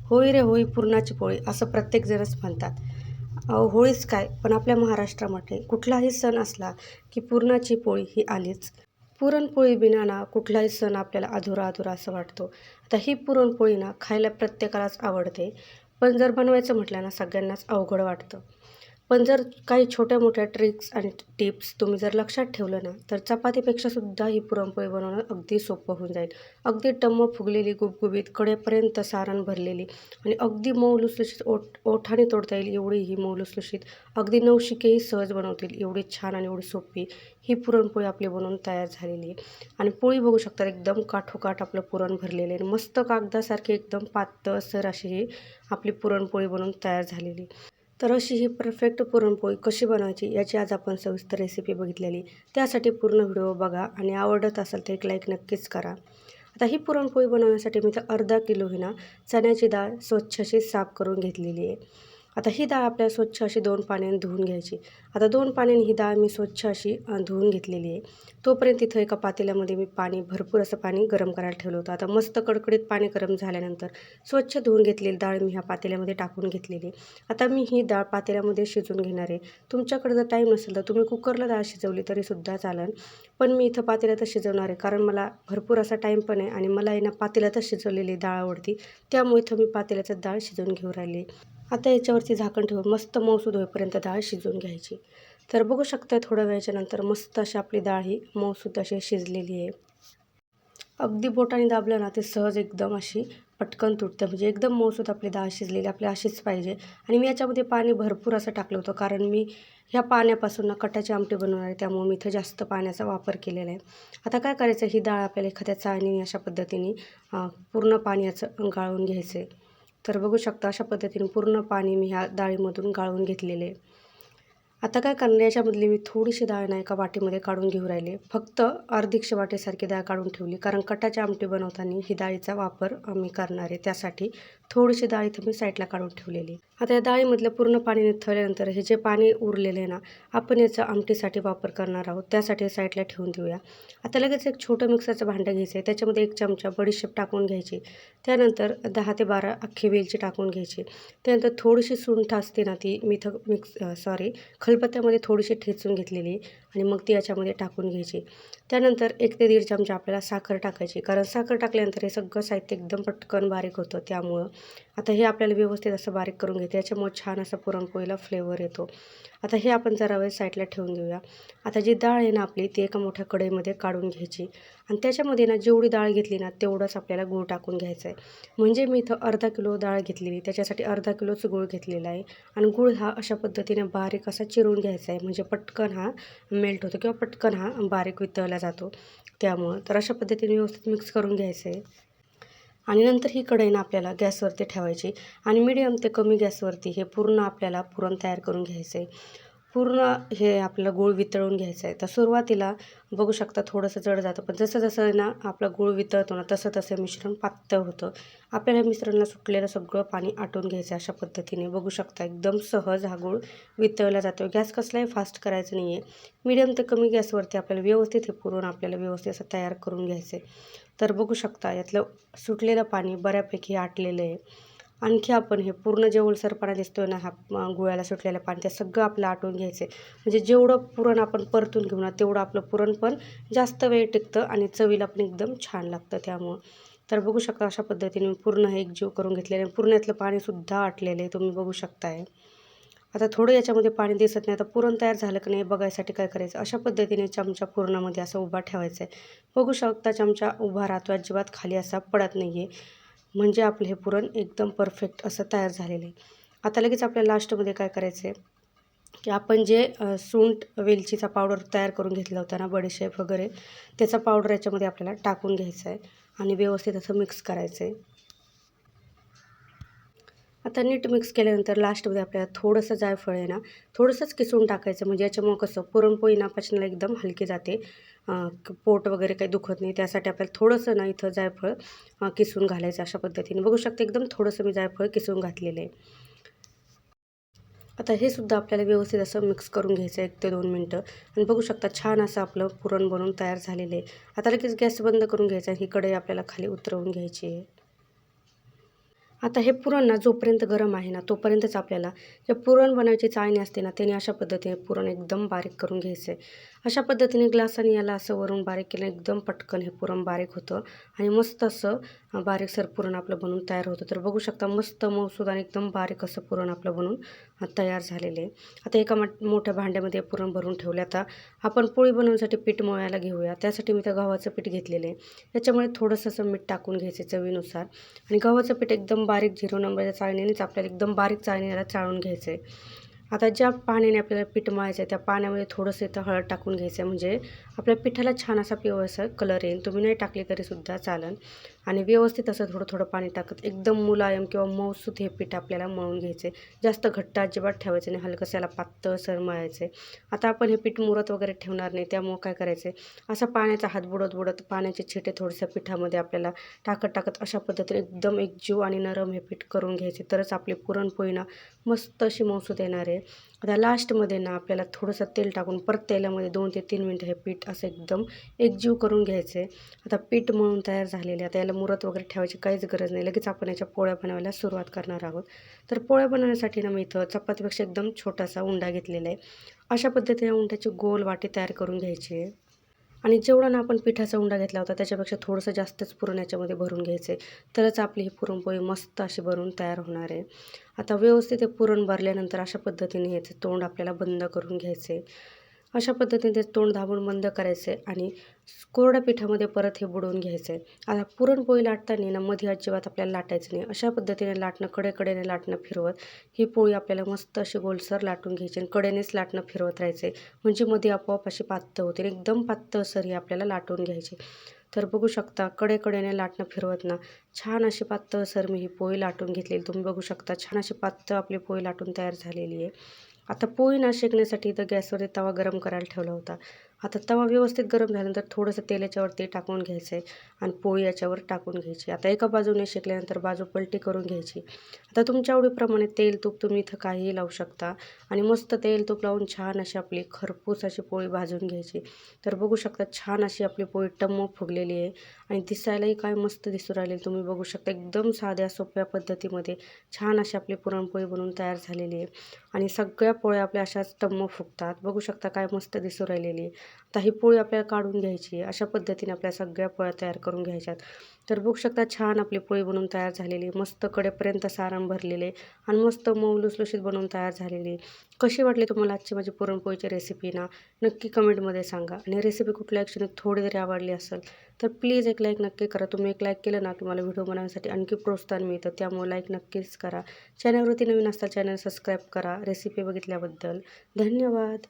होळी रे होळी पुरणाची पोळी असं प्रत्येकजणच म्हणतात. होळीच काय पण आपल्या महाराष्ट्रामध्ये कुठलाही सण असला की पुरणाची पोळी ही आलीच. पुरणपोळी बिना ना कुठलाही सण आपल्याला अधुरा अधुरा असं वाटतो. आता ही पुरणपोळी ना खायला प्रत्येकालाच आवडते, पण जर बनवायचं म्हटलं ना सगळ्यांनाच अवघड वाटतं. पण जर काही छोट्या-मोठ्या ट्रिक्स आणि टिप्स तुम्ही जर लक्षात ठेवलं ना, तर चपातीपेक्षा सुद्धा ही पुरणपोळी बनवणं अगदी सोपं होऊन जाईल. अगदी टम्म फुगलेली, गुबगुबीत, कडेपर्यंत सारण भरलेली आणि अगदी मऊ लुसलुशीत ओठाने तोडता येईल एवढी ही मऊ लुसलुशीत, अगदी नवशिकेही सहज बनवतील एवढी छान आणि एवढी सोपी ही पुरणपोळी आपली बनवून तयार झालेली आहे. आणि पोळी बघू शकता एकदम काठोकाठ आपलं पुरण भरलेलं आहे. मस्त कागदासारखी एकदम पातळसर अशी ही आपली पुरणपोळी बनवून तयार झालेली. तर अशी ही परफेक्ट पुरणपोळी कशी बनवायची याची आज आपण सविस्तर रेसिपी बघितलेली. त्यासाठी पूर्ण व्हिडिओ बघा आणि आवडत असेल तर एक लाईक नक्कीच करा. आता ही पुरणपोळी बनवण्यासाठी मी तर अर्धा किलो ही ना चण्याची डाळ स्वच्छ अशी साफ करून घेतलेली आहे. आता ही डाळ आपल्याला स्वच्छ अशी 2 पाण्याने धुवून घ्यायची. आता 2 पाण्याने ही डाळ मी स्वच्छ अशी धुवून घेतलेली आहे. तोपर्यंत इथं एका पातेल्यामध्ये मी भरपूर असं पाणी गरम करायला ठेवलं होतं. आता मस्त कडकडीत पाणी गरम झाल्यानंतर स्वच्छ धुवून घेतलेली डाळ मी ह्या पातेल्यामध्ये टाकून घेतलेली. आता मी ही डाळ पातेल्यामध्ये शिजवून घेणार आहे. तुमच्याकडे जर टाईम नसेल तर तुम्ही कुकरला डाळ शिजवली तरीसुद्धा चालेल. पण मी इथं पातेल्यातच शिजवणार आहे, कारण मला भरपूर असा टाईम पण आहे आणि मला आहे ना पातेल्यातच शिजवलेली डाळ आवडती. त्यामुळे इथं मी पातेल्यातच डाळ शिजवून घेऊन राहिली. आता याच्यावरती झाकण ठेवून मस्त मऊसूद होईपर्यंत डाळ शिजवून घ्यायची. तर बघू शकता थोड्या वेळाच्या नंतर मस्त अशी आपली डाळ ही मऊसूद अशी शिजलेली आहे. अगदी बोटाने दाबलं ना ते सहज एकदम अशी पटकन तुटते. म्हणजे एकदम मऊसूद आपली डाळ शिजलेली आपली अशीच पाहिजे. आणि मी याच्यामध्ये पाणी भरपूर असं टाकलं होतं, कारण मी ह्या पाण्यापासून ना कटाची आमटी बनवणार आहे, त्यामुळे मी इथं जास्त पाण्याचा वापर केलेला आहे. आता काय करायचं, ही डाळ आपल्याला एखाद्या चाळणीने अशा पद्धतीने पूर्ण पाण्याचं गाळून घ्यायचं आहे. तर बघू शकता अशा पद्धतीने पूर्ण पाणी मी ह्या डाळीमधून गाळून घेतलेले आहे. आता काय करणार, याच्यामधली मी थोडीशी डाळ ना एका वाटीमध्ये काढून घेऊन राहिले. फक्त अर्धीक्षे वाटीसारखी डाळ काढून ठेवली, कारण कटाची आमटी बनवताना ही डाळीचा वापर मी करणार आहे. त्यासाठी थोडीशी डाळ इथं मी साईडला काढून ठेवलेली. आता या डाळीमधलं पूर्ण पाणी निथळल्यानंतर हे जे पाणी उरलेलं आहे ना, आपण याचा आमटीसाठी वापर करणार आहोत. त्यासाठी साईडला ठेवून देऊया. आता लगेच एक छोटं मिक्सरचं भांडं घ्यायचं आहे. त्याच्यामध्ये 1 चमचा बडीशेप टाकून घ्यायची. त्यानंतर 10 ते 12 अख्खी वेलची टाकून घ्यायची. त्यानंतर थोडीशी सुंठ असते ना, ती मी इथं खलबत्त्यामध्ये थोडीशी ठेचून घेतलेली आणि मग ती याच्यामध्ये टाकून घ्यायची. त्यानंतर 1 ते 1.5 चमचा आपल्याला साखर टाकायची, कारण साखर टाकल्यानंतर हे सगळं साहित्य एकदम पटकन बारीक होतं. त्यामुळं आता हे आपल्याला व्यवस्थित असं बारीक करून घ्यायचं. याच्यामुळे छान असा पुरणपोळीला फ्लेवर येतो. आता हे आपण जरा वेळ साईडला ठेवून देऊया. आता जी डाळ आहे ना आपली, ती एका मोठ्या कढईमध्ये काढून घ्यायची आणि त्याच्यामध्ये ना जेवढी डाळ घेतली ना तेवढंच आपल्याला गूळ टाकून घ्यायचं आहे. म्हणजे मी इथं अर्धा किलो डाळ घेतलेली, त्याच्यासाठी अर्धा किलोच गूळ घेतलेला आहे. आणि गूळ हा अशा पद्धतीने बारीक असा चिरून घ्यायचा आहे, म्हणजे पटकन हा मेल्ट होतो किंवा पटकन हा बारीक वितळला जातो. त्यामुळं तर अशा पद्धतीने व्यवस्थित मिक्स करून घ्यायचं आहे. आणि नंतर ही कढई ना आपल्याला गॅसवरती ठेवायची आणि मीडियम ते कमी गॅसवरती हे पूर्ण आपल्याला पुरण तयार करून घ्यायचं आहे. पूर्ण हे आपलं गूळ वितळून घ्यायचं आहे. तर सुरुवातीला बघू शकता थोडंसं जड जातं, पण जसं ना आपला गूळ वितळतो ना तसं मिश्रण पातळ होतं. आपल्याला मिश्रणाला सुटलेलं सगळं पाणी आटून घ्यायचं अशा पद्धतीने. बघू शकता एकदम सहज हा गूळ वितळला जातो. गॅस कसलाही फास्ट करायचं नाही आहे. मीडियम ते कमी गॅसवरती आपल्याला व्यवस्थित हे पुरण आपल्याला व्यवस्थित असं तयार करून घ्यायचं आहे. तर बघू शकता यातलं सुटलेलं पाणी बऱ्यापैकी आटलेलं आहे. आणखी आपण हे पूर्ण जे ओलसरपणा दिसतोय ना, हा गुळाला सुटलेलं पाणी ते सगळं आपलं आटून घ्यायचं आहे. म्हणजे जेवढं पुरण आपण परतून घेऊ ना तेवढं आपलं पुरण पण जास्त वेळ टिकतं आणि चवीला पण एकदम छान लागतं त्यामुळं. तर बघू शकता अशा पद्धतीने मी पूर्ण हे एकजीव करून घेतलेलं आहे. पूर्ण यातलं पाणीसुद्धा आटलेलं आहे, तुम्ही बघू शकताय. आता थोडं याच्यामध्ये पाणी दिसत नाही. आता पुरण तयार झालं की नाही बघायसाठी काय करायचं, अशा पद्धतीने चमचा पुरणामध्ये असा उभा ठेवायचा आहे. बघू शकता चमचा उभा राहतो, अजिबात खाली असा पडत नाही आहे. म्हणजे आपलं हे पुरण एकदम परफेक्ट असं तयार झालेलं आहे. आता लगेच आपल्याला लास्टमध्ये काय करायचं आहे, की आपण जे सुंठ वेलचीचा पावडर तयार करून घेतला होता ना, बडीशेप वगैरे, त्याचा पावडर याच्यामध्ये आपल्याला टाकून घ्यायचा आहे आणि व्यवस्थित असं मिक्स करायचं आहे. आता नीट मिक्स केल्यानंतर लास्टमध्ये आपल्याला थोडंसं जायफळ आहे ना, थोडंसंच किसून टाकायचं, म्हणजे याच्यामुळं कसं पुरणपोळी ना पचनाला एकदम हलकी जाते. पोट वगैरे काही दुखत नाही. त्यासाठी आपल्याला थोडंसं ना इथं जायफळ किसून घालायचं अशा पद्धतीने. बघू शकता एकदम थोडंसं मी जायफळ किसून घातलेलं आहे. आता हे सुद्धा आपल्याला व्यवस्थित असं मिक्स करून घ्यायचं 1 ते 2 मिनटं आणि बघू शकता छान असं आपलं पुरण बनवून तयार झालेलं आहे. आता लगेच गॅस बंद करून घ्यायचा आणि ही कढई आपल्याला खाली उतरवून घ्यायची आहे. आता हे पुरण ना जोपर्यंत गरम आहे ना तोपर्यंतच आपल्याला जे पुरण बनवायची चाळणी असते ना त्याने अशा पद्धतीने पुरण एकदम बारीक करून घ्यायचं आहे. अशा पद्धतीने ग्लासाने याला असं वरून बारीक केलं एकदम पटकन हे पुरण बारीक होतं आणि मस्त असं बारीकसर पुरण आपलं बनवून तयार होतं. तर बघू शकता मस्त मऊसूद आणि एकदम बारीक असं पुरण आपलं बनवून तयार झालेलं आहे. आता एका मोठ्या भांड्यामध्ये पुरण भरून ठेवले. आता आपण पोळी बनवण्यासाठी पीठ मळायला घेऊया. त्यासाठी मी त्या गव्हाचं पीठ घेतलेलं आहे. त्याच्यामुळे थोडंसं असं मीठ टाकून घ्यायचं चवीनुसार आणि गव्हाचं पीठ एकदम बारीक 0 नंबरच्या चाळणीनेच आपल्याला एकदम बारीक चाळणीला चाळून घ्यायचं आहे. आता ज्या पाण्याने आपल्याला पीठ मळायचं आहे त्या पाण्यामध्ये थोडंसं इथं हळद टाकून घ्यायचं आहे म्हणजे आपल्या पिठाला छान असा पिवळसर कलर येईल. तुम्ही नाही टाकली तरीसुद्धा चालेल आणि व्यवस्थित असं थोडं थोडं पाणी टाकत एकदम मुलायम किंवा मऊसूत हे पीठ आपल्याला मळून घ्यायचे. जास्त घट्ट अजिबात ठेवायचं नाही, हलकं याला पातळसर मळायचं आहे. आता आपण हे पीठ मुरत वगैरे ठेवणार नाही त्यामुळं काय करायचं आहे असा पाण्याचा हात बुडत बुडत पाण्याचे छिटे थोडंसं पिठामध्ये आपल्याला टाकत टाकत अशा पद्धतीने एकदम एकजीव आणि नरम हे पीठ करून घ्यायचे. तरच आपली पुरणपोळी ना मस्त अशी मऊसूत येणार आहे. आता लास्टमध्ये ना आपल्याला थोडंसं तेल टाकून परत तेलामध्ये 2 ते 3 मिनटं हे पीठ असं एकदम एकजीव करून घ्यायचं आहे. आता पीठ मळून तयार झालेले आता याला मुरत वगैरे ठेवायची काहीच गरज नाही. लगेच आपण याच्या पोळ्या बनवायला सुरुवात करणार आहोत. तर पोळ्या बनवण्यासाठी ना मी इथं चपातीपेक्षा एकदम छोटासा उंडा घेतलेला आहे. अशा पद्धतीने उंड्याची गोल वाटी तयार करून घ्यायची आहे. आणि जेवढा ना आपण पिठाचा उंडा घेतला होता त्याच्यापेक्षा थोडंसं जास्तच पुरण याच्यामध्ये भरून घ्यायचं आहे. तरच आपली ही पुरणपोळी मस्त अशी बनवून तयार होणार आहे. आता व्यवस्थित हे पुरण भरल्यानंतर अशा पद्धतीने ह्याचं तोंड आपल्याला बंद करून घ्यायचं आहे. अशा पद्धतीने ते तोंड दाबून बंद करायचं आहे आणि कोरड्या पिठामध्ये परत हे बुडवून घ्यायचं आहे. आता पुरणपोळी लाटताना ना मध्ये अजिबात आपल्याला लाटायचं नाही. अशा पद्धतीने लाटणं कडेकडेने लाटणं फिरवत ही पोळी आपल्याला मस्त अशी गोलसर लाटून घ्यायची आणि कडेनेच लाटणं फिरवत राहायचं आहे. म्हणजे मध्ये आपोआप अशी पातळ होते आणि एकदम पातळसर ही आपल्याला लाटून घ्यायची. तर बघू शकता कडेकडेने लाटणं फिरवत ना छान अशी पातळसर मी ही पोळी लाटून घेतलेली तुम्ही बघू शकता. छान अशी पातळ आपली पोळी लाटून तयार झालेली आहे. आता पोळी ना शेकण्यासाठी इथं गॅसवरती तवा गरम करायला ठेवला होता. आता तवा व्यवस्थित गरम झाल्यानंतर थोडंसं तेल याच्यावरती टाकून घ्यायचं आहे आणि पोळी याच्यावर टाकून घ्यायची. आता एका बाजूने शेकल्यानंतर बाजू पलटी करून घ्यायची. आता तुमच्या आवडीप्रमाणे तेल तूप तुम्ही इथं काहीही लावू शकता आणि मस्त तेल तूप लावून छान अशी आपली खरपूस अशी पोळी भाजून घ्यायची. तर बघू शकता छान अशी आपली पोळी टम्म फुगलेली आहे आणि दिसायलाही काय मस्त दिसू राहिली. तुम्ही बघू शकता एकदम साध्या सोप्या पद्धतीमध्ये छान अशी आपली पुरणपोळी बनवून तयार झालेली आहे आणि सगळ्या पोळ्या आपल्या अशाच टम्म फुगतात. बघू शकता काय मस्त दिसू राहिलेली आहे. आता ही पोळी आपल्याला काढून घ्यायची आहे. अशा पद्धतीने आपल्या सगळ्या पोळ्या तयार करून घ्यायच्यात. तर बघू शकता छान आपली पोळी बनवून तयार झालेली आहे. मस्त कडेपर्यंत सारण भरलेले आणि मस्त मऊ लुसलुशीत बनवून तयार झालेली आहे. कशी वाटली तुम्हाला आजची माझी पुरणपोळीची रेसिपी ना नक्की कमेंटमध्ये सांगा आणि रेसिपी कुठल्या ॲक्च्युली थोडी जरी आवडली असेल तर प्लीज एक लाईक नक्की करा. तुम्ही एक लाईक केलं ना की मला व्हिडिओ बनवण्यासाठी आणखी प्रोत्साहन मिळतं. त्यामुळे लाईक नक्कीच करा. चॅनलवरती नवीन असता चॅनल सबस्क्राईब करा. रेसिपी बघितल्याबद्दल धन्यवाद.